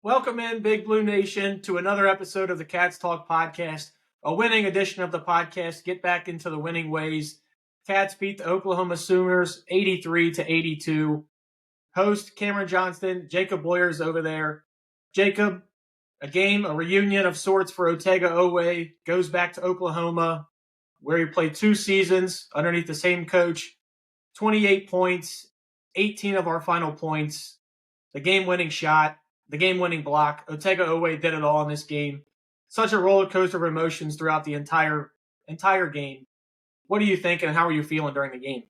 Welcome in, Big Blue Nation, to another episode of the Cats Talk podcast, a winning edition of the podcast. Get back into the winning ways. Cats beat the Oklahoma Sooners 83-82. Host Cameron Johnston, Jacob Boyer's over there. Jacob, a reunion of sorts for Otega Oweh, goes back to Oklahoma, where he played 2 seasons underneath the same coach. 28 points, 18 of our final points, the game-winning shot, the game-winning block. Otega Oweh did it all in this game. Such a roller coaster of emotions throughout the entire game. What do you think, and how are you feeling during the game?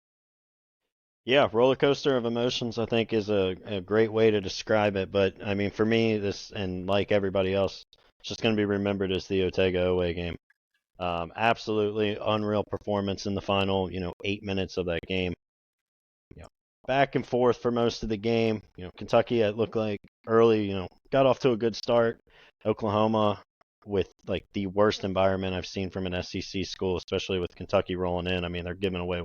Yeah, roller coaster of emotions, I think, is a great way to describe it. But, I mean, for me, this, and like everybody else, it's just going to be remembered as the Otega Oweh game. Absolutely unreal performance in the final, 8 minutes of that game. Back and forth for most of the game. Kentucky, it looked like early, got off to a good start. Oklahoma, with like the worst environment I've seen from an SEC school, especially with Kentucky rolling in. I mean, they're giving away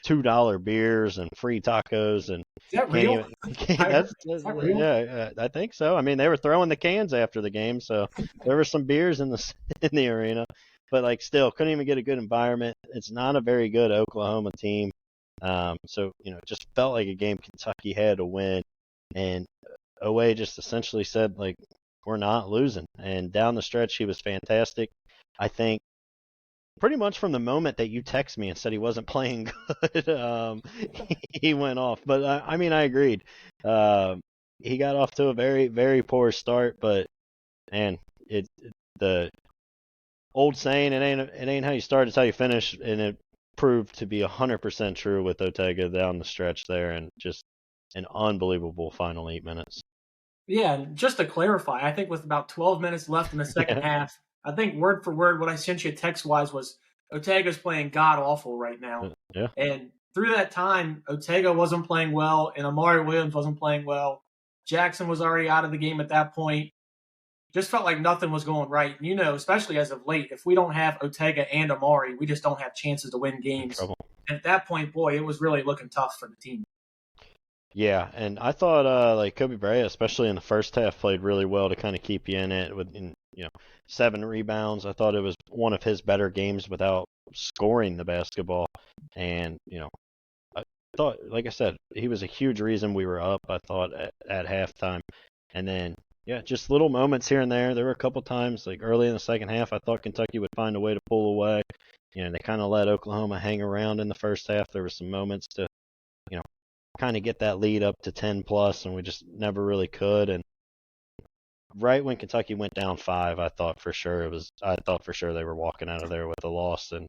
$2 beers and free tacos, and is that real? Is that real? Yeah, I think so. I mean, they were throwing the cans after the game, so there were some beers in the arena, but like still couldn't even get a good environment. It's not a very good Oklahoma team. So, it just felt like a game Kentucky had to win. And Oweh just essentially said, like, we're not losing. And down the stretch, he was fantastic. I think pretty much from the moment that you text me and said he wasn't playing good, he went off. But, I mean, I agreed. He got off to a very, very poor start. But, man, the old saying, it ain't how you start, it's how you finish. And it proved to be 100% true with Otega down the stretch there, and just an unbelievable final 8 minutes. Yeah, and just to clarify, I think with about 12 minutes left in the second half, I think word for word what I sent you text-wise was Otega's playing god-awful right now. Yeah. And through that time, Otega wasn't playing well, and Amari Williams wasn't playing well. Jackson was already out of the game at that point. Just felt like nothing was going right. Especially as of late, if we don't have Otega and Amari, we just don't have chances to win games. And at that point, boy, it was really looking tough for the team. Yeah, and I thought like Kobe Bryant, especially in the first half, played really well to kind of keep you in it with 7 rebounds. I thought it was one of his better games without scoring the basketball. And, I thought, like I said, he was a huge reason we were up, I thought, at halftime. And then just little moments here and there. There were a couple times, like early in the second half, I thought Kentucky would find a way to pull away. They kind of let Oklahoma hang around in the first half. There were some moments to, kind of get that lead up to 10 plus, and we just never really could. And right when Kentucky went down 5, I thought for sure they were walking out of there with a loss. And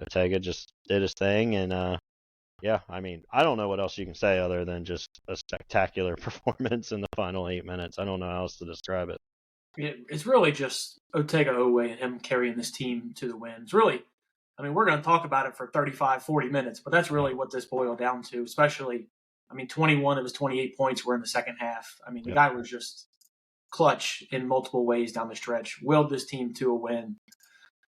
Otega just did his thing, and I mean, I don't know what else you can say other than just a spectacular performance in the final 8 minutes. I don't know how else to describe it. It's really just Otega Oweh and him carrying this team to the win. It's really, I mean, we're going to talk about it for 35, 40 minutes, but that's really what this boiled down to, especially, 21 of his 28 points were in the second half. I mean, the guy was just clutch in multiple ways down the stretch, willed this team to a win.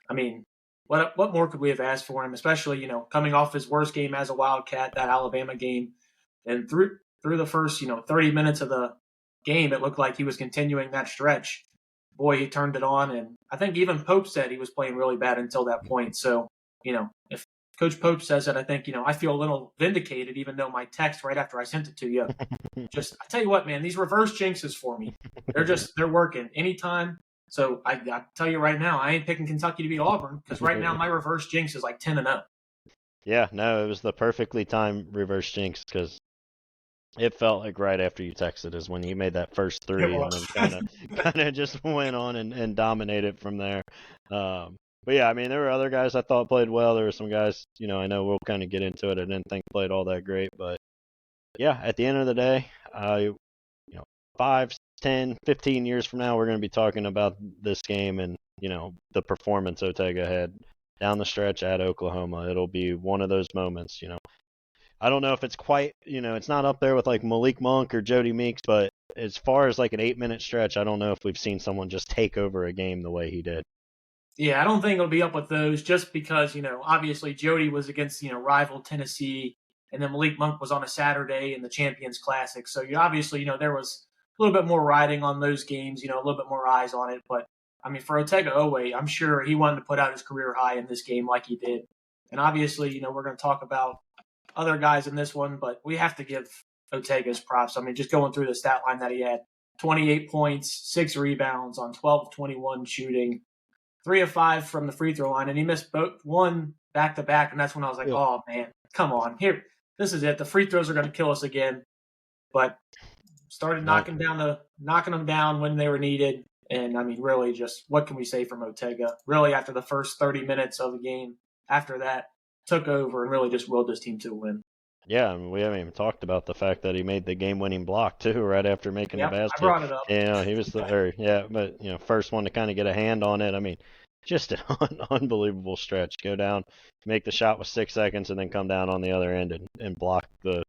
I mean, what more could we have asked for him, especially, coming off his worst game as a Wildcat, that Alabama game. And through the first, 30 minutes of the game, it looked like he was continuing that stretch. Boy, he turned it on. And I think even Pope said he was playing really bad until that point. So, if Coach Pope says that, I think, I feel a little vindicated, even though my text right after I sent it to you, I tell you what, man, these reverse jinxes for me, they're working anytime. So I tell you right now, I ain't picking Kentucky to beat Auburn, because right now my reverse jinx is like 10-0. Yeah, no, it was the perfectly timed reverse jinx, because it felt like right after you texted is when you made that first 3, and then kind of just went on and dominated from there. But yeah, I mean, there were other guys I thought played well. There were some guys, I know we'll kind of get into it. I didn't think played all that great, but yeah, at the end of the day, 5, 10, 15 years from now, we're going to be talking about this game and, the performance Otega had down the stretch at Oklahoma. It'll be one of those moments, I don't know if it's quite, it's not up there with like Malik Monk or Jody Meeks, but as far as like an 8-minute stretch, I don't know if we've seen someone just take over a game the way he did. Yeah, I don't think it'll be up with those just because, obviously Jody was against, rival Tennessee, and then Malik Monk was on a Saturday in the Champions Classic. So obviously, there was little bit more riding on those games, a little bit more eyes on it. But I mean, for Otega Oweh, I'm sure he wanted to put out his career high in this game like he did. And obviously, we're going to talk about other guys in this one, but we have to give Otega's props. I mean, just going through the stat line that he had: 28 points, 6 rebounds on 12 of 21 shooting, 3 of 5 from the free throw line, and he missed one back to back. And that's when I was like, oh man, come on, here, this is it. The free throws are going to kill us again. But started knocking them down when they were needed. And I mean, really, just what can we say from Otega? Really, after the first 30 minutes of the game, after that, took over and really just willed his team to a win. Yeah, I mean, we haven't even talked about the fact that he made the game-winning block too, right after making the basket. I brought it up. He was but first one to kind of get a hand on it. I mean, just an unbelievable stretch. Go down, make the shot with 6 seconds, and then come down on the other end and block the,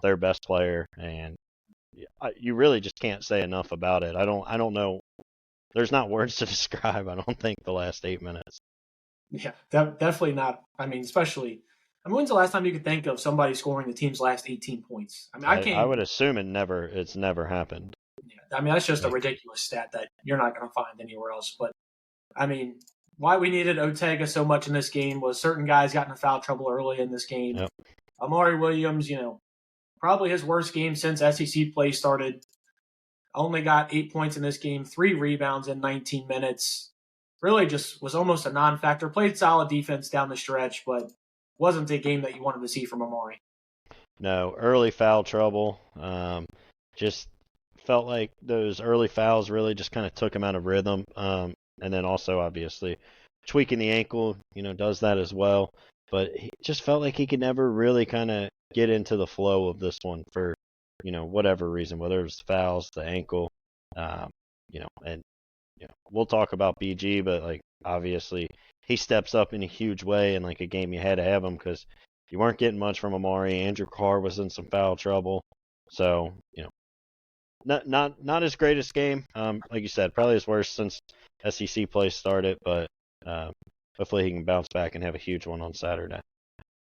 their best player. And you really just can't say enough about it. I don't know. There's not words to describe, I don't think, the last 8 minutes. Yeah, definitely not. I mean, when's the last time you could think of somebody scoring the team's last 18 points? I mean, I would assume it's never happened. Yeah, I mean, that's just a ridiculous stat that you're not going to find anywhere else. But, I mean, why we needed Otega so much in this game was certain guys got into foul trouble early in this game. Yep. Amari Williams, probably his worst game since SEC play started. Only got 8 points in this game, 3 rebounds in 19 minutes. Really just was almost a non-factor. Played solid defense down the stretch, but wasn't a game that you wanted to see from Amari. No, early foul trouble. Just felt like those early fouls really just kind of took him out of rhythm. And then also, obviously, tweaking the ankle, does that as well. But he just felt like he could never really kind of get into the flow of this one for, whatever reason, whether it was fouls, the ankle, and we'll talk about BG, but obviously he steps up in a huge way in a game you had to have him because you weren't getting much from Amari. Andrew Carr was in some foul trouble, so not his greatest game. Like you said, probably his worst since SEC play started, but hopefully he can bounce back and have a huge one on Saturday.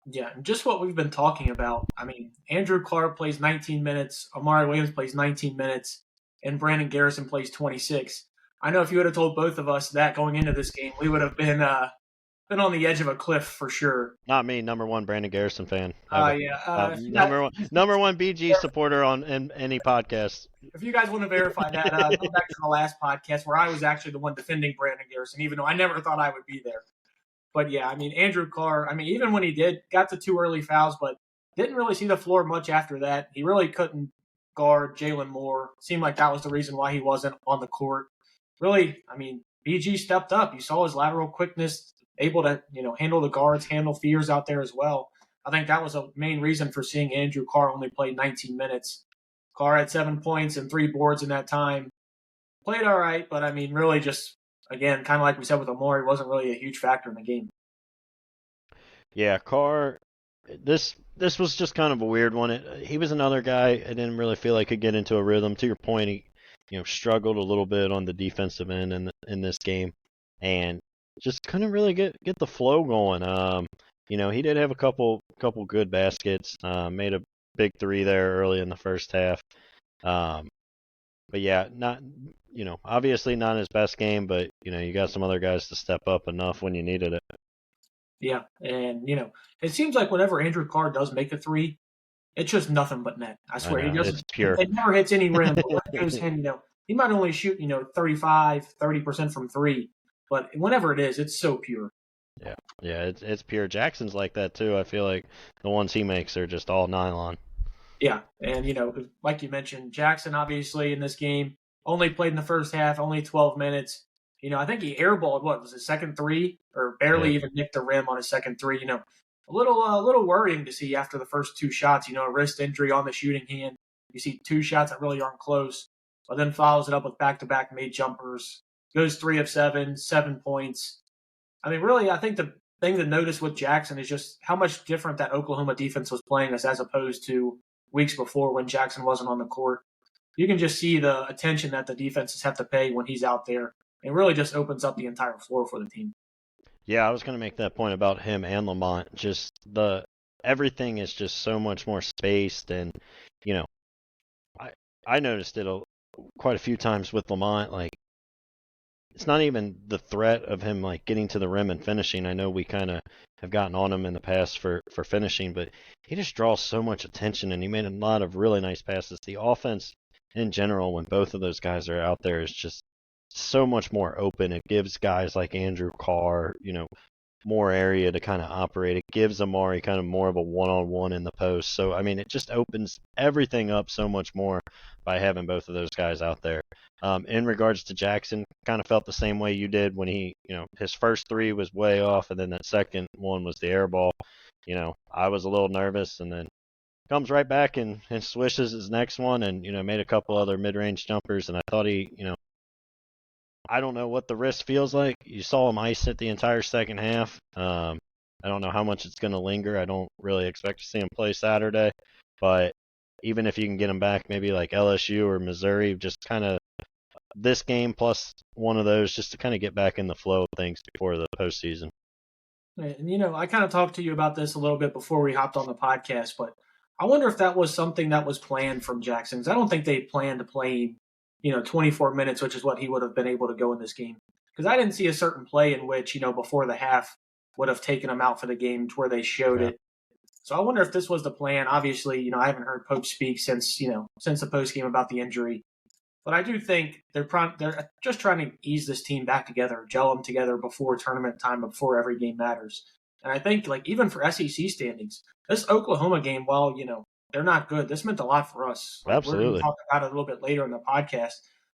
Yeah, and just what we've been talking about. I mean, Andrew Carr plays 19 minutes, Amari Williams plays 19 minutes, and Brandon Garrison plays 26. I know if you would have told both of us that going into this game, we would have been on the edge of a cliff for sure. Not me, number one Brandon Garrison fan. Number one BG supporter on any podcast. If you guys want to verify that, go back to the last podcast where I was actually the one defending Brandon Garrison, even though I never thought I would be there. But yeah, I mean, Andrew Carr, even when he got the 2 early fouls, but didn't really see the floor much after that. He really couldn't guard Jalen Moore. Seemed like that was the reason why he wasn't on the court. Really, BG stepped up. You saw his lateral quickness, able to, handle the guards, handle fears out there as well. I think that was a main reason for seeing Andrew Carr only play 19 minutes. Carr had 7 points and 3 boards in that time. Played all right, but really just, again, kind of like we said with Amari, wasn't really a huge factor in the game. Yeah, Carr, this was just kind of a weird one. He was another guy I didn't really feel like could get into a rhythm. To your point, he struggled a little bit on the defensive end in this game, and just couldn't really get the flow going. He did have a couple good baskets. Made a big 3 there early in the first half. But yeah, not obviously not his best game, but you got some other guys to step up enough when you needed it. Yeah, and it seems like whenever Andrew Carr does make a 3, it's just nothing but net. I swear, he doesn't. It's pure. It never hits any rim. But when it goes in, he might only shoot 30% from 3, but whenever it is, it's so pure. Yeah, it's pure. Jackson's like that too. I feel like the ones he makes are just all nylon. Yeah, and like you mentioned, Jackson obviously in this game only played in the first half, only 12 minutes. I think he airballed what was his second 3, or barely even nicked the rim on his second 3. A little worrying to see after the first 2 shots. A wrist injury on the shooting hand. You see 2 shots that really aren't close, but then follows it up with back-to-back made jumpers. Goes 3 of 7, 7 points. Really, I think the thing to notice with Jackson is just how much different that Oklahoma defense was playing us as opposed to weeks before when Jackson wasn't on the court. You can just see the attention that the defenses have to pay when he's out there. It really just opens up the entire floor for the team. Yeah, I was going to make that point about him and Lamont. Just everything is just so much more spaced, and I noticed it quite a few times with Lamont, like, it's not even the threat of him like getting to the rim and finishing. I know we kind of have gotten on him in the past for finishing, but he just draws so much attention, and he made a lot of really nice passes. The offense in general, when both of those guys are out there, is just so much more open. It gives guys like Andrew Carr, more area to kind of operate. It gives Amari kind of more of a one-on-one in the post. So, I mean, it just opens everything up so much more by having both of those guys out there. In regards to Jackson, kind of felt the same way you did when he, his first three was way off, and then that second one was the air ball. I was a little nervous, and then comes right back and swishes his next one, and, made a couple other mid-range jumpers, and I thought he, I don't know what the wrist feels like. You saw him ice it the entire second half. I don't know how much it's going to linger. I don't really expect to see him play Saturday. But even if you can get him back, maybe like LSU or Missouri, just kind of this game plus one of those just to kind of get back in the flow of things before the postseason. And, I kind of talked to you about this a little bit before we hopped on the podcast, but I wonder if that was something that was planned from Jackson. I don't think they planned to play 24 minutes, which is what he would have been able to go in this game. Because I didn't see a certain play in which, before the half would have taken him out for the game to where they showed it. So I wonder if this was the plan. Obviously, I haven't heard Pope speak since the post game about the injury. But I do think they're just trying to ease this team back together, gel them together before tournament time, before every game matters. And I think, even for SEC standings, this Oklahoma game, while, they're not good, this meant a lot for us. Absolutely. We're going to talk about it a little bit later in the podcast.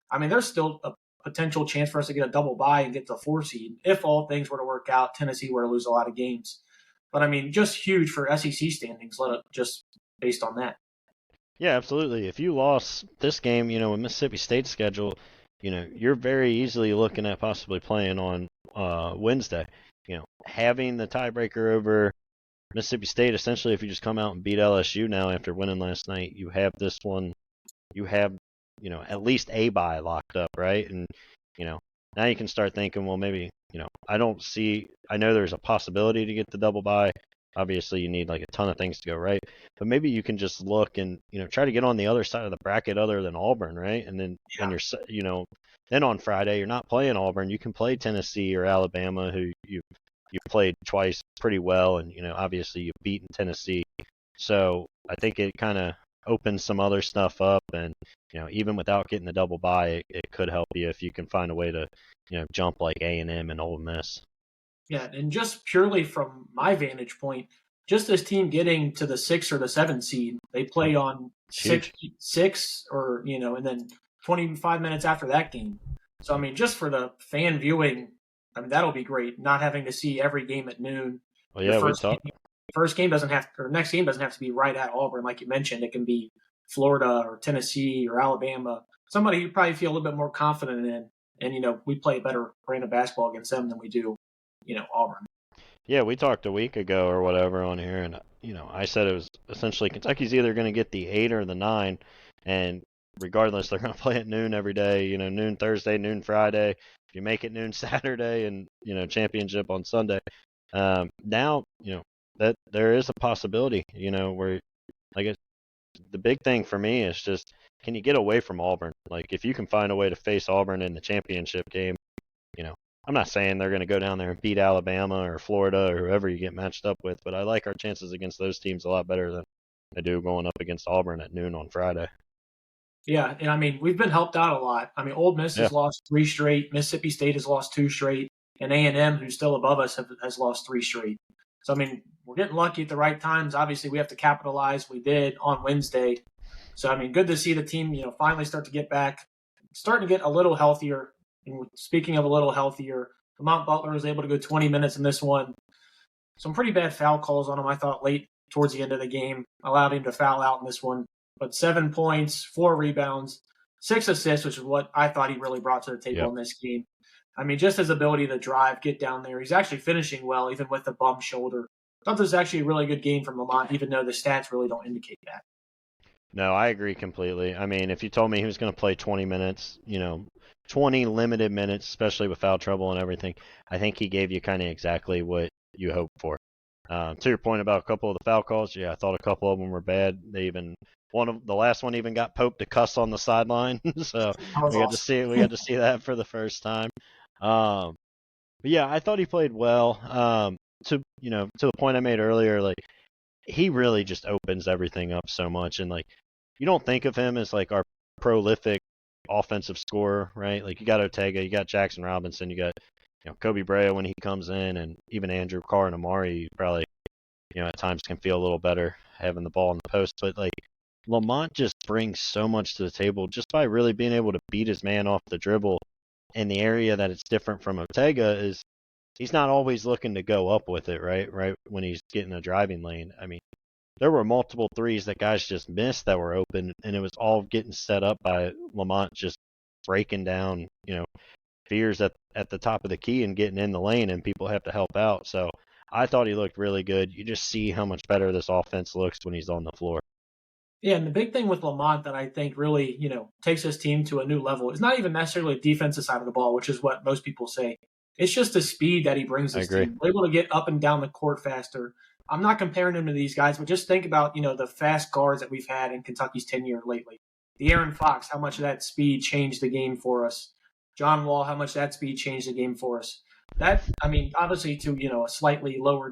I mean, there's still a potential chance for us to get a double bye and get the 4 seed if all things were to work out. Tennessee were to lose a lot of games. But, I mean, just huge for SEC standings, just based on that. Yeah, absolutely. If you lost this game, with Mississippi State's schedule, you're very easily looking at possibly playing on Wednesday. Having the tiebreaker over Mississippi State, essentially, if you just come out and beat LSU now after winning last night, you have this one, you have, at least a bye locked up, right? And, now you can start thinking, well, maybe, I know there's a possibility to get the double bye. Obviously, you need like a ton of things to go right, but maybe you can just look and, try to get on the other side of the bracket other than Auburn, right? And then, when you're, then on Friday, you're not playing Auburn. You can play Tennessee or Alabama, who you played twice pretty well, and obviously you've beaten Tennessee. So I think it kind of opens some other stuff up, and even without getting the double bye, it could help you if you can find a way to jump like A&M and Ole Miss. Yeah, and just purely from my vantage point, just this team getting to the 6 or the 7 seed, they play on six or and then 25 minutes after that game. So I mean, just for the fan viewing, I mean, that'll be great. Not having to see every game at noon. Well, yeah, next game doesn't have to be right at Auburn, like you mentioned. It can be Florida or Tennessee or Alabama. Somebody you probably feel a little bit more confident in. And, we play a better brand of basketball against them than we do, Auburn. Yeah, we talked a week ago or whatever on here, and, I said it was essentially Kentucky's either going to get the 8 or the 9, and regardless, they're going to play at noon every day, noon Thursday, noon Friday. If you make it noon Saturday and, championship on Sunday. Now, that there is a possibility, where, like, the big thing for me is just, can you get away from Auburn? Like, if you can find a way to face Auburn in the championship game, I'm not saying they're going to go down there and beat Alabama or Florida or whoever you get matched up with, but I like our chances against those teams a lot better than I do going up against Auburn at noon on Friday. Yeah, and I mean, we've been helped out a lot. I mean, Ole Miss has lost 3 straight. Mississippi State has lost 2 straight. And A&M, who's still above us, has lost 3 straight. So, I mean, we're getting lucky at the right times. Obviously, we have to capitalize. We did on Wednesday. So, I mean, good to see the team, finally start to get back, starting to get a little healthier. And speaking of a little healthier, Lamont Butler was able to go 20 minutes in this one. Some pretty bad foul calls on him, I thought, late towards the end of the game. Allowed him to foul out in this one. But 7 points, 4 rebounds, 6 assists, which is what I thought he really brought to the table in this game. I mean, just his ability to drive, get down there. He's actually finishing well, even with the bum shoulder. I thought this was actually a really good game from Lamont, even though the stats really don't indicate that. No, I agree completely. I mean, if you told me he was going to play 20 minutes, 20 limited minutes, especially with foul trouble and everything, I think he gave you kind of exactly what you hoped for. To your point about a couple of the foul calls, yeah, I thought a couple of them were bad. The last one even got Pope to cuss on the sideline, so That was we awesome. got to see that for the first time. Um, but yeah, I thought he played well. To the point I made earlier, like he really just opens everything up so much, and like you don't think of him as like our prolific offensive scorer, right? Like you got Otega, you got Jackson Robinson, you got Kobe Brea when he comes in, and even Andrew Carr and Amari probably at times can feel a little better having the ball in the post. But like Lamont just brings so much to the table just by really being able to beat his man off the dribble. And the area that it's different from Otega is he's not always looking to go up with it, right? Right when he's getting a driving lane. I mean, there were multiple threes that guys just missed that were open, and it was all getting set up by Lamont just breaking down, fears at the top of the key and getting in the lane, and people have to help out. So I thought he looked really good. You just see how much better this offense looks when he's on the floor. Yeah, and the big thing with Lamont that I think really, takes his team to a new level is not even necessarily the defensive side of the ball, which is what most people say. It's just the speed that he brings I his agree. team. We're able to get up and down the court faster. I'm not comparing him to these guys, but just think about, the fast guards that we've had in Kentucky's tenure lately. The Aaron Fox, how much of that speed changed the game for us. John Wall, how much that speed changed the game for us. That, I mean, obviously to, a slightly lower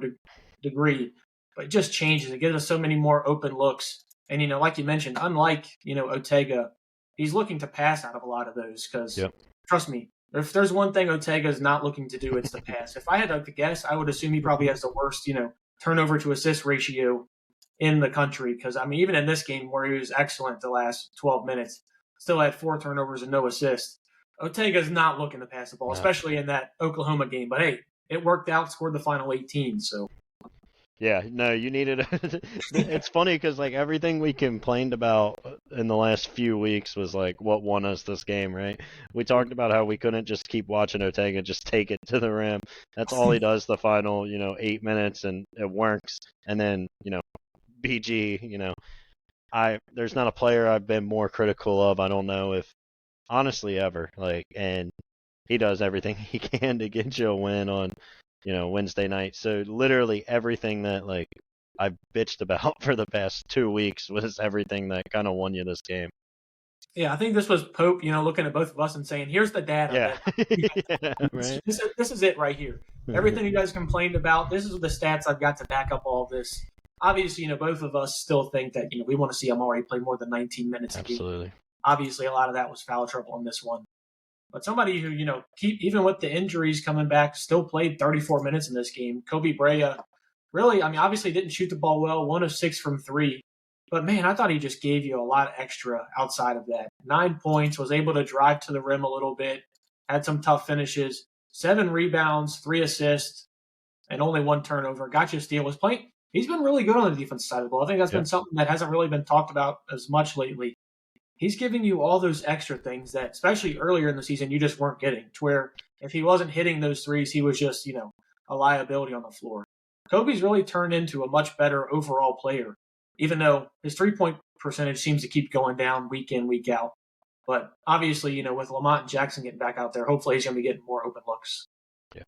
degree, but it just changes. It gives us so many more open looks. And, like you mentioned, unlike, Otega, he's looking to pass out of a lot of those because, Yep. trust me, if there's one thing Otega is not looking to do, it's the pass. If I had to guess, I would assume he probably has the worst, turnover to assist ratio in the country. Because, I mean, even in this game where he was excellent the last 12 minutes, still had 4 turnovers and no assists. Otega's not looking to pass the ball, No. especially in that Oklahoma game. But, hey, it worked out, scored the final 18, so. Yeah, no, you needed. It's funny because like everything we complained about in the last few weeks was like what won us this game, right? We talked about how we couldn't just keep watching Otega just take it to the rim. That's all he does the final, 8 minutes, and it works. And then, BG, there's not a player I've been more critical of. I don't know if honestly ever. Like, and he does everything he can to get you a win on Wednesday night. So literally everything that like I've bitched about for the past 2 weeks was everything that kind of won you this game. Yeah, I think this was Pope, looking at both of us and saying, "Here's the data Yeah. that Yeah, right. this is it right here. Everything you guys complained about, this is the stats I've got to back up all of this." Obviously, both of us still think that we want to see Amari play more than 19 minutes a game. Absolutely. Obviously, a lot of that was foul trouble in this one. But somebody who keep even with the injuries coming back, still played 34 minutes in this game. Kobe Brea, really, I mean, obviously didn't shoot the ball well, 1 of 6 from 3. But man, I thought he just gave you a lot extra outside of that. 9 points, was able to drive to the rim a little bit, had some tough finishes, 7 rebounds, 3 assists, and only 1 turnover. Got you a steal. Was playing. He's been really good on the defensive side of the ball. I think that's Yep. been something that hasn't really been talked about as much lately. He's giving you all those extra things that, especially earlier in the season, you just weren't getting. To where if he wasn't hitting those threes, he was just a liability on the floor. Kobe's really turned into a much better overall player, even though his 3-point percentage seems to keep going down week in, week out. But obviously, with Lamont and Jackson getting back out there, hopefully he's going to be getting more open looks. Yeah.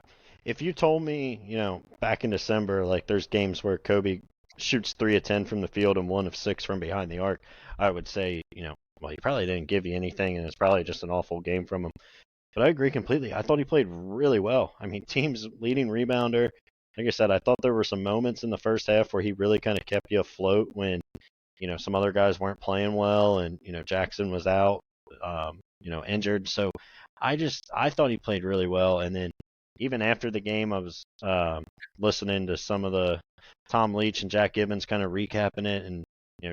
If you told me, back in December, like there's games where Kobe shoots 3 of 10 from the field and 1 of 6 from behind the arc, I would say, well, he probably didn't give you anything, and it's probably just an awful game from him. But I agree completely. I thought he played really well. I mean, team's leading rebounder. Like I said, I thought there were some moments in the first half where he really kind of kept you afloat when, some other guys weren't playing well and, Jackson was out, injured. So I thought he played really well. And then even after the game, I was listening to some of the Tom Leach and Jack Gibbons kind of recapping it, and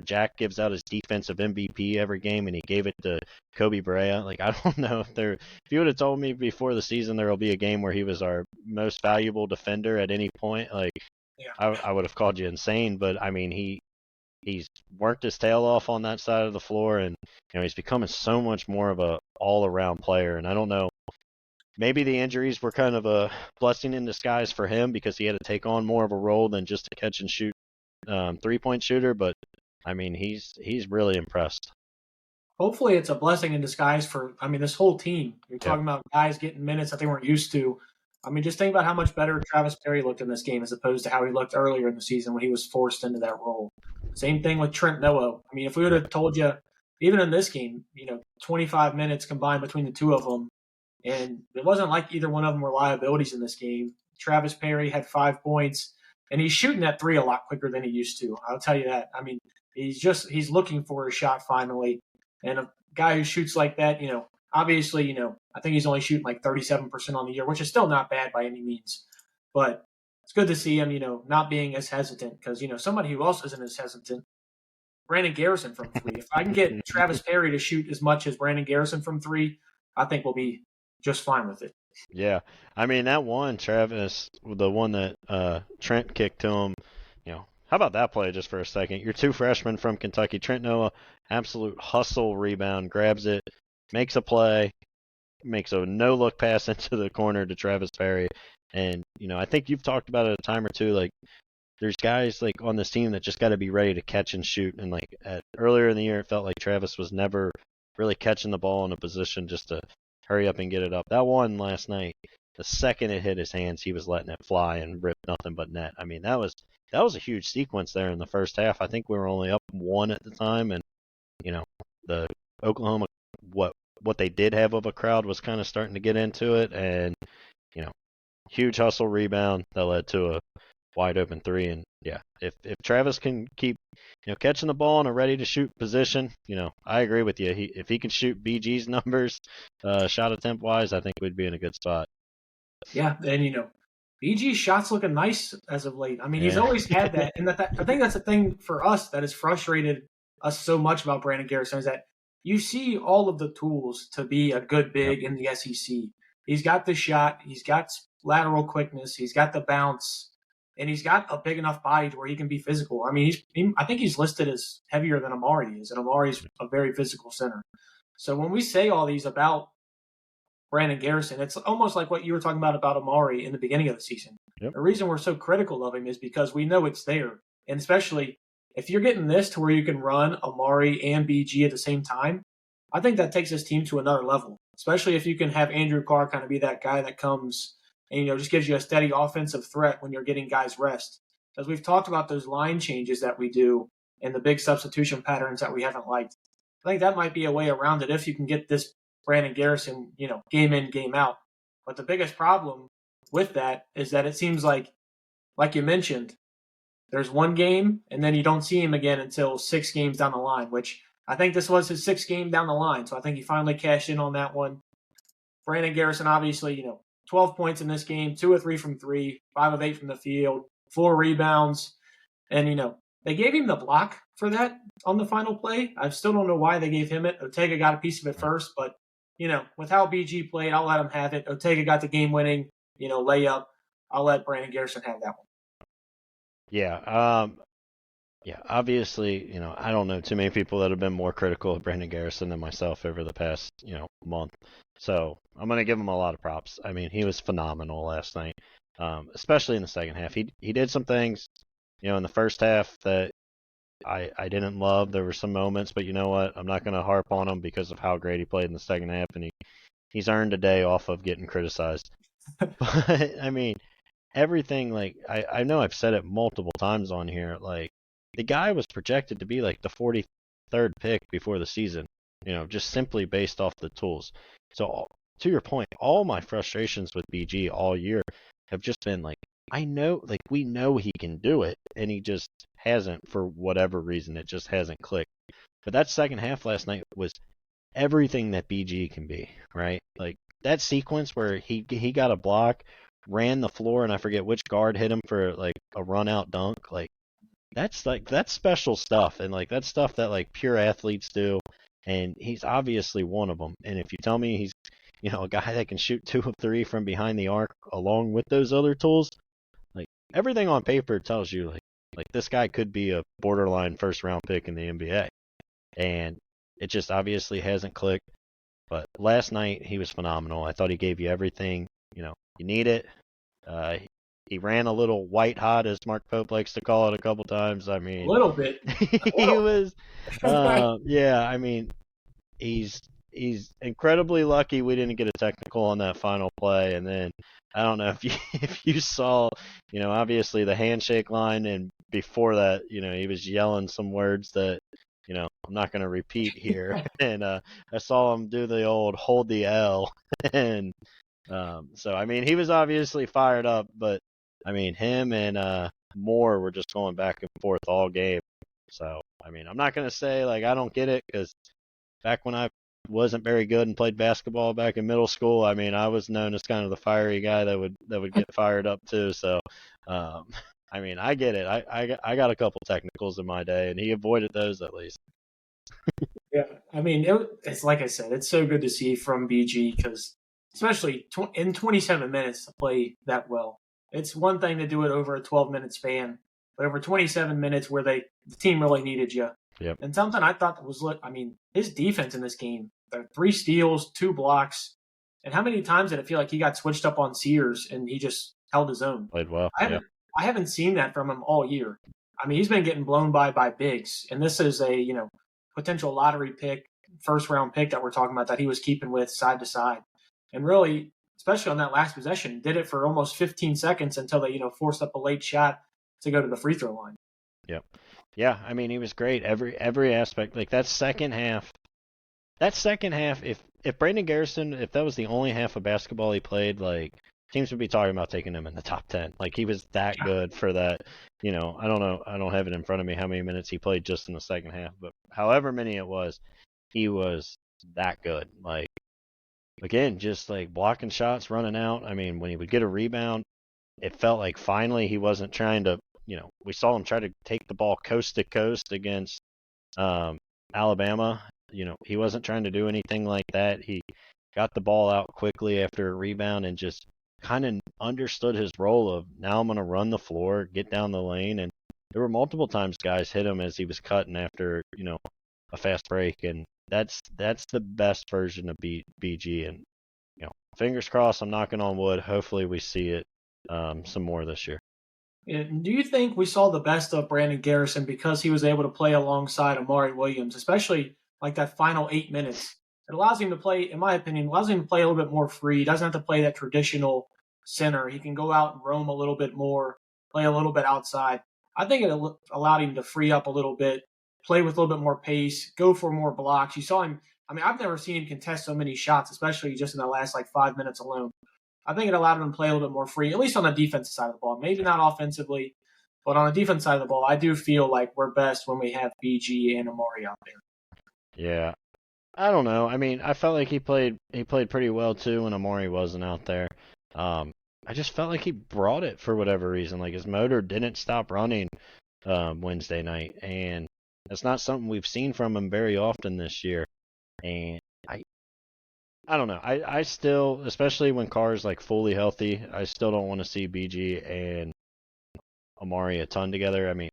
Jack gives out his defensive MVP every game, and he gave it to Kobe Brea. Like, I don't know if you would have told me before the season there will be a game where he was our most valuable defender at any point, like, Yeah. I would have called you insane. But I mean, he's worked his tail off on that side of the floor, and he's becoming so much more of a all-around player. And I don't know. Maybe the injuries were kind of a blessing in disguise for him because he had to take on more of a role than just a catch and shoot 3-point shooter. But I mean, he's really impressed. Hopefully it's a blessing in disguise for, this whole team. You're Yep. talking about guys getting minutes that they weren't used to. I mean, just think about how much better Travis Perry looked in this game as opposed to how he looked earlier in the season when he was forced into that role. Same thing with Trent Noah. I mean, if we would have told you, even in this game, 25 minutes combined between the two of them, and it wasn't like either one of them were liabilities in this game. Travis Perry had 5 points, and he's shooting that three a lot quicker than he used to. I'll tell you that. I mean, he's looking for a shot finally, and a guy who shoots like that, obviously, I think he's only shooting like 37% on the year, which is still not bad by any means. But it's good to see him, not being as hesitant because, somebody who else isn't as hesitant, Brandon Garrison from three. If I can get Travis Perry to shoot as much as Brandon Garrison from three, I think we'll be just fine with it. Yeah. I mean, that one, Travis, the one that Trent kicked to him, how about that play just for a second? Your two freshmen from Kentucky, Trent Noah, absolute hustle rebound, grabs it, makes a play, makes a no-look pass into the corner to Travis Perry. And, I think you've talked about it a time or two, like, there's guys, like, on this team that just got to be ready to catch and shoot. And, like, earlier in the year, it felt like Travis was never really catching the ball in a position just to hurry up and get it up. That one last night, the second it hit his hands, he was letting it fly and rip nothing but net. I mean, that was a huge sequence there in the first half. I think we were only up 1 at the time, and, the Oklahoma, what they did have of a crowd was kind of starting to get into it, and huge hustle rebound that led to a wide open three. And yeah, if Travis can keep catching the ball in a ready to shoot position, I agree with you. If he can shoot BG's numbers, shot attempt wise, I think we'd be in a good spot. Yeah, and BG's shots looking nice as of late. I mean, he's always had that, and I think that's the thing for us that has frustrated us so much about Brandon Garrison is that you see all of the tools to be a good big in the SEC. He's got the shot, he's got lateral quickness, he's got the bounce, and he's got a big enough body to where he can be physical. I mean, I think he's listed as heavier than Amari is, and Amari's a very physical center. So when we say all these about Brandon Garrison, it's almost like what you were talking about Amari in the beginning of the season. Yep. The reason we're so critical of him is because we know it's there, and especially if you're getting this to where you can run Amari and BG at the same time, I think that takes this team to another level, especially if you can have Andrew Carr kind of be that guy that comes and, just gives you a steady offensive threat when you're getting guys rest. As we've talked about those line changes that we do and the big substitution patterns that we haven't liked, I think that might be a way around it if you can get this Brandon Garrison, game in, game out. But the biggest problem with that is that it seems like you mentioned, there's one game and then you don't see him again until 6 games down the line, which I think this was his 6th game down the line. So I think he finally cashed in on that one. Brandon Garrison, obviously, 12 points in this game, 2 of 3 from 3, 5 of 8 from the field, 4 rebounds. And, they gave him the block for that on the final play. I still don't know why they gave him it. Otega got a piece of it first, but, with how BG played, I'll let him have it. Otega got the game-winning, layup. I'll let Brandon Garrison have that one. Yeah. Obviously, I don't know too many people that have been more critical of Brandon Garrison than myself over the past, month. So I'm going to give him a lot of props. I mean, he was phenomenal last night, especially in the second half. He did some things, in the first half that I didn't love. There were some moments, but you know what? I'm not going to harp on him because of how great he played in the second half, and he's earned a day off of getting criticized. But, I mean, everything, like, I know I've said it multiple times on here, like, the guy was projected to be like the 43rd pick before the season, just simply based off the tools. So to your point, all my frustrations with BG all year have just been like, we know he can do it, and he just hasn't for whatever reason. It just hasn't clicked. But that second half last night was everything that BG can be, right? Like that sequence where he got a block, ran the floor, and I forget which guard hit him for like a run out dunk. Like that's special stuff, and like that's stuff that like pure athletes do, and he's obviously one of them. And if you tell me he's a guy that can shoot 2 of 3 from behind the arc along with those other tools, like everything on paper tells you like this guy could be a borderline first round pick in the NBA, and it just obviously hasn't clicked. But last night he was phenomenal. I thought he gave you everything you need it. He ran a little white hot, as Mark Pope likes to call it a couple times. I mean, a little bit. He was, yeah. I mean, he's he's incredibly lucky we didn't get a technical on that final play. And then I don't know if you if you saw, obviously the handshake line, and before that, he was yelling some words that, I'm not going to repeat here. And I saw him do the old hold the L, and so I mean he was obviously fired up, but I mean him and Moore were just going back and forth all game. So I mean I'm not going to say like I don't get it, because back when I wasn't very good and played basketball back in middle school, I mean I was known as kind of the fiery guy that would get fired up too. So I mean I get it. I got a couple technicals in my day, and he avoided those at least. Yeah, I mean, it's like I said, it's so good to see from BG, because especially in 27 minutes to play that well. It's one thing to do it over a 12-minute span, but over 27 minutes where the team really needed you. Yep. And something I thought was, I mean, his defense in this game, 3 steals, 2 blocks, and how many times did it feel like he got switched up on Sears and he just held his own? Played well. I haven't seen that from him all year. I mean, he's been getting blown by bigs, and this is a potential lottery pick, first round pick that we're talking about that he was keeping with side to side, and really, especially on that last possession, did it for almost 15 seconds until they forced up a late shot to go to the free throw line. Yep. Yeah, I mean he was great every aspect. Like that second half, if Brandon Garrison, if that was the only half of basketball he played, like teams would be talking about taking him in the top 10. Like he was that good for that. I don't know. I don't have it in front of me how many minutes he played just in the second half, but however many it was, he was that good. Like, again, just like blocking shots, running out. I mean, when he would get a rebound, it felt like finally he wasn't trying to, we saw him try to take the ball coast to coast against Alabama. He wasn't trying to do anything like that. He got the ball out quickly after a rebound and just kind of understood his role of, now I'm going to run the floor, get down the lane. And there were multiple times guys hit him as he was cutting after, a fast break. And that's the best version of BG. And, fingers crossed, I'm knocking on wood. Hopefully we see it some more this year. Do you think we saw the best of Brandon Garrison because he was able to play alongside Amari Williams, especially like that final 8 minutes? It allows him to play, in my opinion, a little bit more free. He doesn't have to play that traditional center. He can go out and roam a little bit more, play a little bit outside. I think it allowed him to free up a little bit, play with a little bit more pace, go for more blocks. You saw him. I mean, I've never seen him contest so many shots, especially just in the last 5 minutes alone. I think it allowed him to play a little bit more free, at least on the defensive side of the ball. Maybe not offensively, but on the defense side of the ball, I do feel like we're best when we have BG and Amari out there. Yeah. I don't know. I mean, I felt like he played pretty well too when Amari wasn't out there. I just felt like he brought it for whatever reason. Like his motor didn't stop running Wednesday night, and that's not something we've seen from him very often this year. And I don't know. I still, especially when Carr's fully healthy, I still don't want to see BG and Amari a ton together. I mean,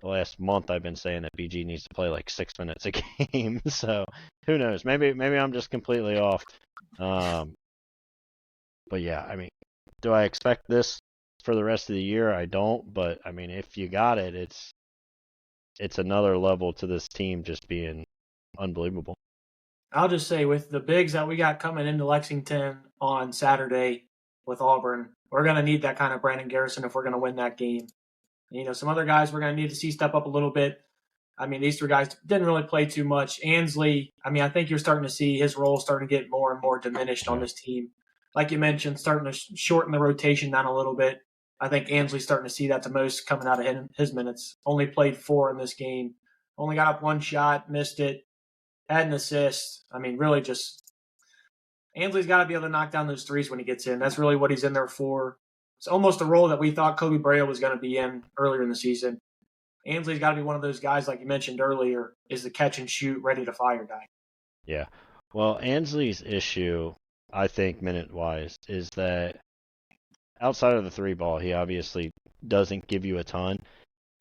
the last month I've been saying that BG needs to play 6 minutes a game. So who knows? Maybe I'm just completely off. But yeah, I mean, do I expect this for the rest of the year? I don't. But I mean, if you got it, it's another level to this team just being unbelievable. I'll just say, with the bigs that we got coming into Lexington on Saturday with Auburn, we're going to need that kind of Brandon Garrison if we're going to win that game. Some other guys we're going to need to see step up a little bit. I mean, these 3 guys didn't really play too much. Ansley, I mean, I think you're starting to see his role starting to get more and more diminished on this team. Like you mentioned, starting to shorten the rotation down a little bit. I think Ansley's starting to see that the most coming out of his minutes. Only played 4 in this game. Only got up 1 shot, missed it, had an assist. I mean, really just Ansley's got to be able to knock down those threes when he gets in. That's really what he's in there for. It's almost a role that we thought Kobe Brea was going to be in earlier in the season. Ansley's got to be one of those guys, like you mentioned earlier, is the catch and shoot, ready to fire guy. Yeah. Well, Ansley's issue, I think, minute-wise, is that outside of the 3 ball, he obviously doesn't give you a ton.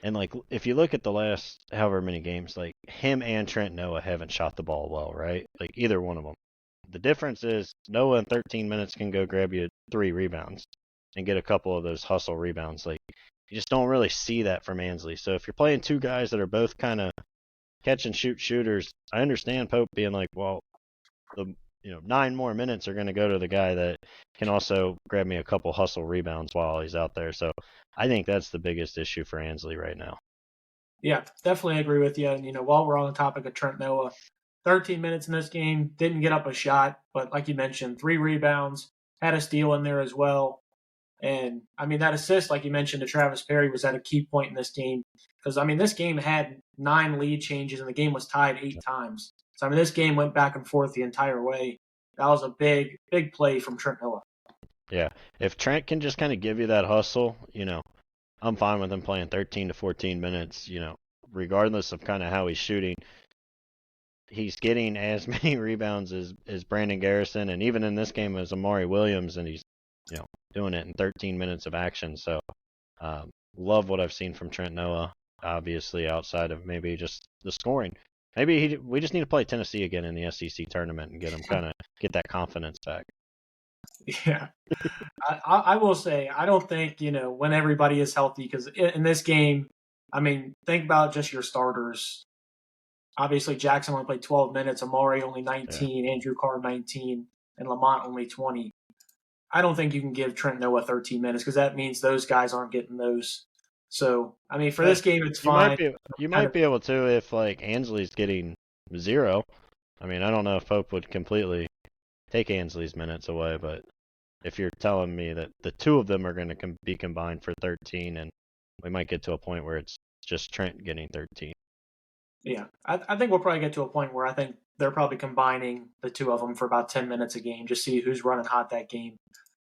And, if you look at the last however many games, him and Trent Noah haven't shot the ball well, right? Either one of them. The difference is Noah in 13 minutes can go grab you 3 rebounds and get a couple of those hustle rebounds. You just don't really see that from Ansley. So if you're playing 2 guys that are both kind of catch and shoot shooters, I understand Pope being well, the 9 more minutes are going to go to the guy that can also grab me a couple hustle rebounds while he's out there. So I think that's the biggest issue for Ansley right now. Yeah, definitely agree with you. And, while we're on the topic of Trent Noah, 13 minutes in this game, didn't get up a shot, but like you mentioned, 3 rebounds, had a steal in there as well. And, that assist, like you mentioned, to Travis Perry was at a key point in this game. Because, this game had 9 lead changes, and the game was tied 8 times. So, this game went back and forth the entire way. That was a big, big play from Trent Noah. Yeah, if Trent can just kind of give you that hustle, I'm fine with him playing 13 to 14 minutes, regardless of kind of how he's shooting. He's getting as many rebounds as Brandon Garrison, and even in this game as Amari Williams, and he's doing it in 13 minutes of action. So love what I've seen from Trent Noah, obviously outside of maybe just the scoring. Maybe we just need to play Tennessee again in the SEC tournament and get him get that confidence back. Yeah. I will say, I don't think, when everybody is healthy, because in this game, think about just your starters. Obviously, Jackson only played 12 minutes, Amari only 19, yeah. Andrew Carr 19, and Lamont only 20. I don't think you can give Trent Noah 13 minutes because that means those guys aren't getting those. So, for this game, it's fine. You might be able to if, like, Ansley's getting 0. I don't know if Pope would completely take Ansley's minutes away, but if you're telling me that the two of them are going to be combined for 13, and we might get to a point where it's just Trent getting 13. Yeah, I think we'll probably get to a point where I think they're probably combining the two of them for about 10 minutes a game, just see who's running hot that game,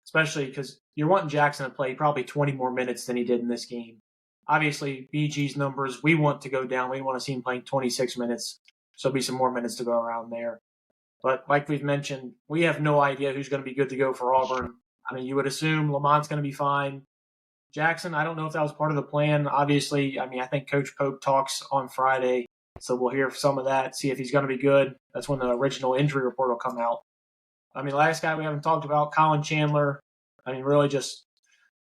especially because you're wanting Jackson to play probably 20 more minutes than he did in this game. Obviously, BG's numbers, we want to go down. We want to see him playing 26 minutes, so there'll be some more minutes to go around there. But like we've mentioned, we have no idea who's going to be good to go for Auburn. You would assume Lamont's going to be fine. Jackson, I don't know if that was part of the plan. Obviously, I think Coach Pope talks on Friday, so we'll hear some of that, see if he's going to be good. That's when the original injury report will come out. Last guy we haven't talked about, Colin Chandler. Really just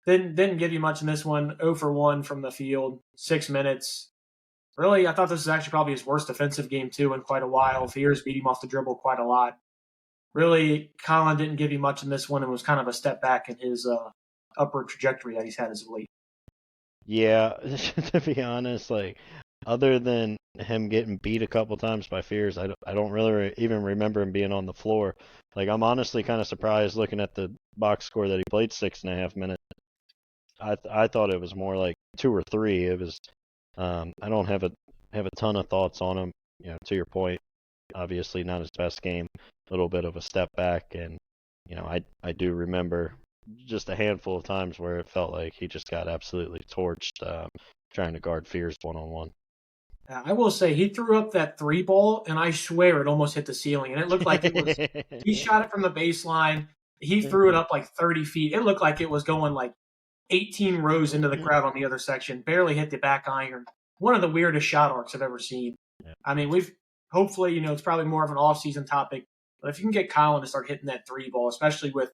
didn't give you much in this one. 0 for 1 from the field, 6 minutes. Really, I thought this was actually probably his worst defensive game, too, in quite a while. Fears beat him off the dribble quite a lot. Really, Colin didn't give you much in this one and was kind of a step back in his upward trajectory that he's had as of late. Yeah, to be honest, other than him getting beat a couple times by Fears, I don't really even remember him being on the floor. I'm honestly kind of surprised looking at the box score that he played 6.5 minutes. I thought it was more like 2 or 3. It was I don't have a ton of thoughts on him. To your point, obviously not his best game. A little bit of a step back, and I do remember just a handful of times where it felt like he just got absolutely torched trying to guard Fears one-on-one. I will say he threw up that 3 ball, and I swear it almost hit the ceiling, and it looked like it was. He shot it from the baseline. He threw it up 30 feet. It looked like it was going 18 rows into the crowd on the other section, barely hit the back iron. One of the weirdest shot arcs I've ever seen. Yeah. We've hopefully, it's probably more of an off-season topic, but if you can get Colin to start hitting that 3 ball, especially with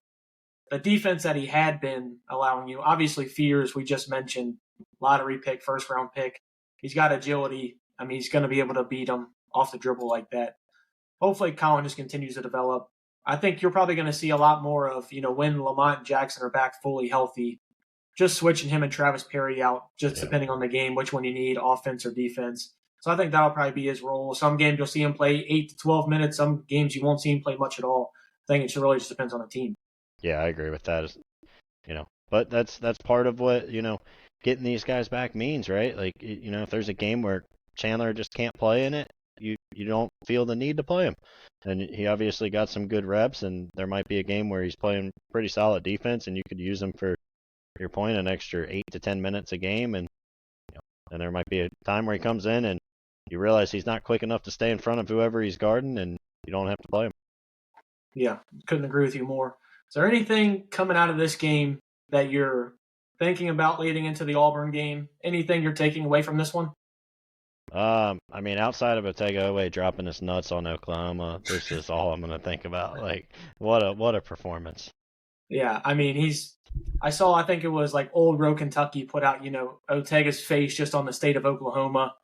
the defense that he had been allowing you, obviously Fears, we just mentioned, lottery pick, first-round pick. He's got agility. He's going to be able to beat him off the dribble like that. Hopefully Colin just continues to develop. I think you're probably going to see a lot more of, when Lamont and Jackson are back fully healthy, just switching him and Travis Perry out, just depending on the game, which one you need, offense or defense. So I think that'll probably be his role. Some games you'll see him play 8 to 12 minutes. Some games you won't see him play much at all. I think it really just depends on the team. Yeah, I agree with that. But that's part of what, getting these guys back means, right? If there's a game where Chandler just can't play in it, you don't feel the need to play him. And he obviously got some good reps, and there might be a game where he's playing pretty solid defense, and you could use him for your point, an extra 8 to 10 minutes a game, and and there might be a time where he comes in and you realize he's not quick enough to stay in front of whoever he's guarding, and you don't have to play him. Yeah, couldn't agree with you more. Is there anything coming out of this game that you're thinking about leading into the Auburn game? Anything you're taking away from this one? Outside of Otega Oweh dropping his nuts on Oklahoma, this is all I'm going to think about. What a performance. Yeah, I think it was Old Row Kentucky put out, Otega's face just on the state of Oklahoma.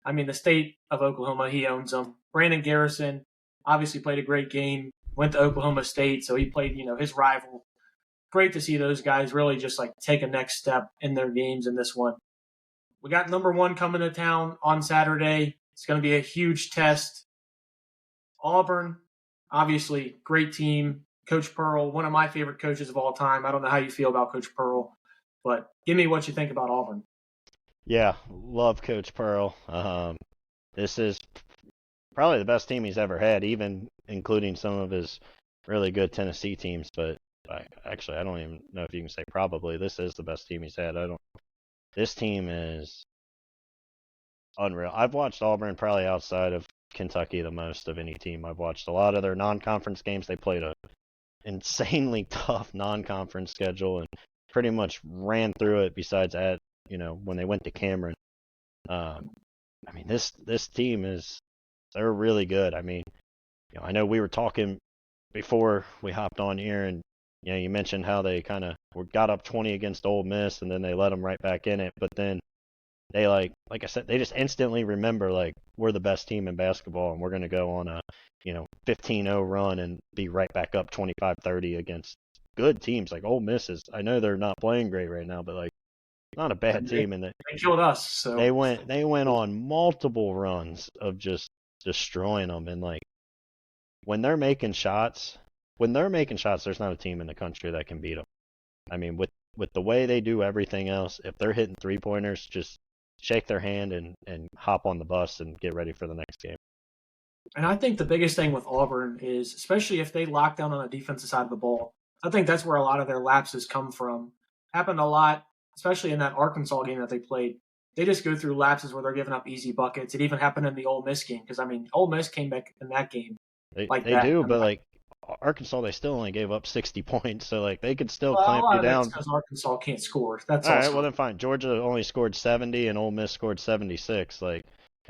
The state of Oklahoma, he owns them. Brandon Garrison, obviously played a great game, went to Oklahoma State, so he played, his rival. Great to see those guys really just like take a next step in their games in this one. We got number 1 coming to town on Saturday. It's going to be a huge test. Auburn, obviously, great team. Coach Pearl, one of my favorite coaches of all time. I don't know how you feel about Coach Pearl, but give me what you think about Auburn. Yeah, love Coach Pearl. This is probably the best team he's ever had, even including some of his really good Tennessee teams. But I don't even know if you can say probably. This is the best team he's had. This team is unreal. I've watched Auburn probably outside of Kentucky the most of any team. I've watched a lot of their non-conference games. They played a insanely tough non-conference schedule and pretty much ran through it. Besides when they went to Cameron. This team they're really good. I know we were talking before we hopped on here, and you mentioned how they kind of got up 20 against Ole Miss, and then they let them right back in it. But then they like I said, they just instantly remember we're the best team in basketball, and we're going to go on a 15-0 run and be right back up 25-30 against good teams like Ole Miss is. I know they're not playing great right now, but not a bad team, and they killed us. So they went on multiple runs of just destroying them, and when they're making shots, there's not a team in the country that can beat them. With the way they do everything else, if they're hitting 3-pointers, just shake their hand and hop on the bus and get ready for the next game. And I think the biggest thing with Auburn is, especially if they lock down on the defensive side of the ball, I think that's where a lot of their lapses come from. Happened a lot, especially in that Arkansas game that they played. They just go through lapses where they're giving up easy buckets. It even happened in the Ole Miss game because, Ole Miss came back in that game. They do, but Arkansas, they still only gave up 60 points, so they could still clamp you down. Because Arkansas can't score. That's all right. Well, then fine. Georgia only scored 70, and Ole Miss scored 76.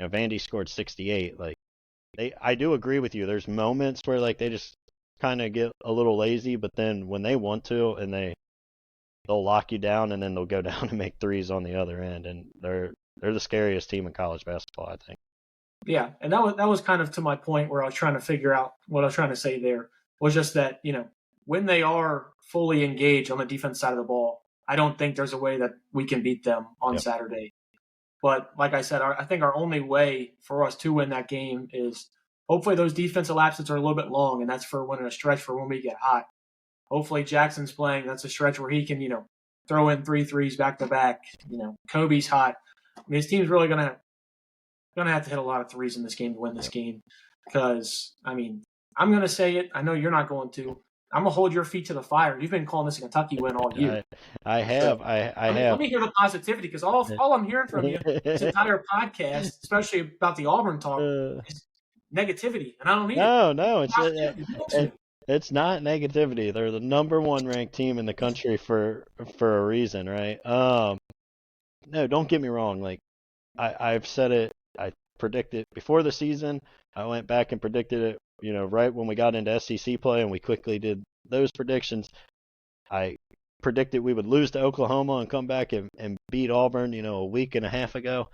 Vandy scored 68. I do agree with you. There's moments where they just kind of get a little lazy, but then when they want to, and they'll lock you down, and then they'll go down and make threes on the other end, and they're the scariest team in college basketball, I think. Yeah, and that was kind of to my point where I was trying to figure out what I was trying to say there was just that, when they are fully engaged on the defense side of the ball, I don't think there's a way that we can beat them on Saturday. But like I said, I think our only way for us to win that game is hopefully those defensive lapses are a little bit long, and that's for when a stretch for when we get hot. Hopefully Jackson's playing. That's a stretch where he can, throw in 3 threes back to back. Kobe's hot. His team's really gonna have to hit a lot of threes in this game to win this game. Because I'm gonna say it. I know you're not going to. I'm gonna hold your feet to the fire. You've been calling this a Kentucky win all year. I have. So, I have. Let me hear the positivity, because all I'm hearing from you this entire podcast, especially about the Auburn talk, is negativity, and I don't need it. No, it's not negativity. They're the number 1 ranked team in the country for a reason, right? No, don't get me wrong. I've said it. I predicted before the season. I went back and predicted it. Right when we got into SEC play, and we quickly did those predictions. I predicted we would lose to Oklahoma and come back and beat Auburn, a week and a half ago.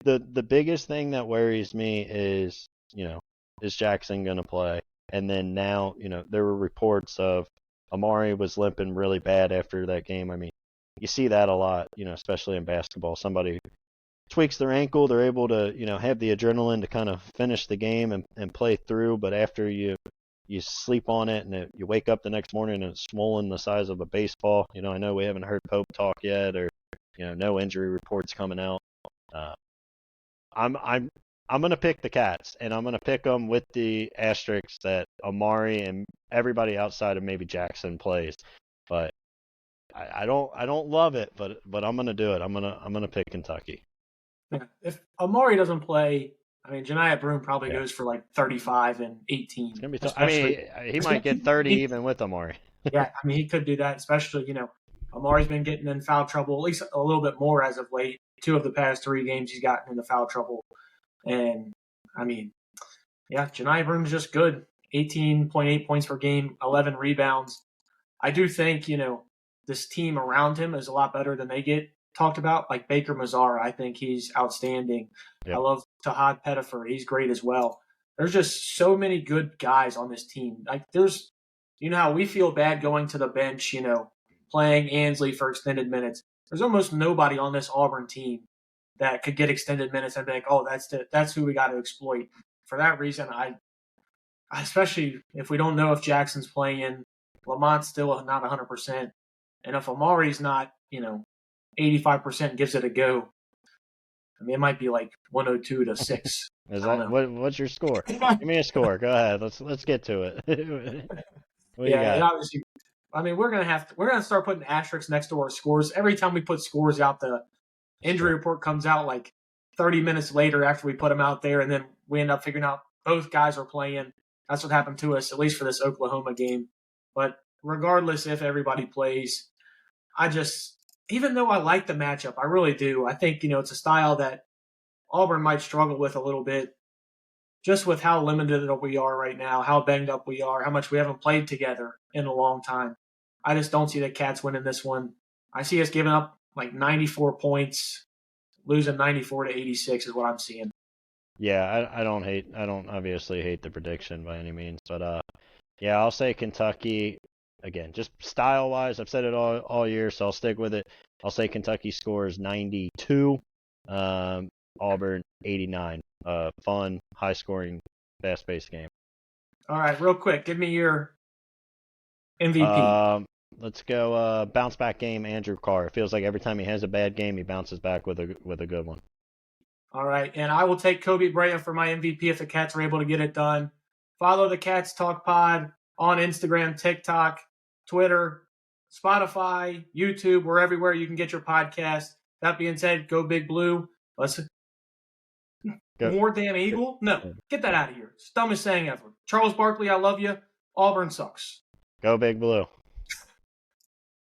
The biggest thing that worries me is Jackson going to play? And then now, there were reports of Amari was limping really bad after that game. You see that a lot, especially in basketball. Somebody tweaks their ankle, they're able to, have the adrenaline to kind of finish the game and play through. But after you sleep on it and you wake up the next morning and it's swollen the size of a baseball. I know we haven't heard Pope talk yet, or no injury reports coming out. I'm going to pick the Cats, and I'm going to pick them with the asterisks that Amari and everybody outside of maybe Jackson plays. But I don't love it, but I'm going to do it. I'm going to pick Kentucky. Yeah. If Amari doesn't play, Janiah Broome probably goes for 35 and 18. It's going to be tough. He might get 30 even with Amari. Yeah, he could do that, especially, Amari's been getting in foul trouble, at least a little bit more as of late. 2 of the past 3 games he's gotten into foul trouble. And, Janiah Broome's just good. 18.8 points per game, 11 rebounds. I do think, this team around him is a lot better than they get talked about. Like Baker Mazzara, I think he's outstanding. Yep. I love Tahad Pettifer. He's great as well. There's just so many good guys on this team. Like there's, how we feel bad going to the bench, playing Ansley for extended minutes. There's almost nobody on this Auburn team that could get extended minutes and be like, oh, that's who we got to exploit. For that reason, especially if we don't know if Jackson's playing, Lamont's still not 100%, and if Amari's not, 85%, gives it a go. I mean, it might be like 102-6. Is that what's your score? Give me a score. Go ahead. Let's get to it. What yeah, you got? obviously, I mean, we're gonna start putting asterisks next to our scores every time we put scores out. The injury report comes out like 30 minutes later after we put them out there, and then we end up figuring out both guys are playing. That's what happened to us, at least for this Oklahoma game. But regardless if everybody plays, even though I like the matchup, I really do. I think, it's a style that Auburn might struggle with a little bit, just with how limited we are right now, how banged up we are, how much we haven't played together in a long time. I just don't see the Cats winning this one. I see us giving up like 94 points, losing 94-86 is what I'm seeing. Yeah, I don't obviously hate the prediction by any means, but yeah, I'll say Kentucky again, just style-wise. I've said it all year, so I'll stick with it. I'll say Kentucky scores 92, Auburn 89. Fun, high-scoring, fast-paced game. All right, real quick, give me your MVP. Let's go bounce-back game, Andrew Carr. It feels like every time he has a bad game, he bounces back with a good one. All right, and I will take Kobe Bryant for my MVP if the Cats are able to get it done. Follow the Cats Talk Pod on Instagram, TikTok, Twitter, Spotify, YouTube. We're everywhere you can get your podcast. That being said, go Big Blue. Listen. More damn Eagle? No, get that out of here. It's the dumbest saying ever. Charles Barkley, I love you. Auburn sucks. Go Big Blue.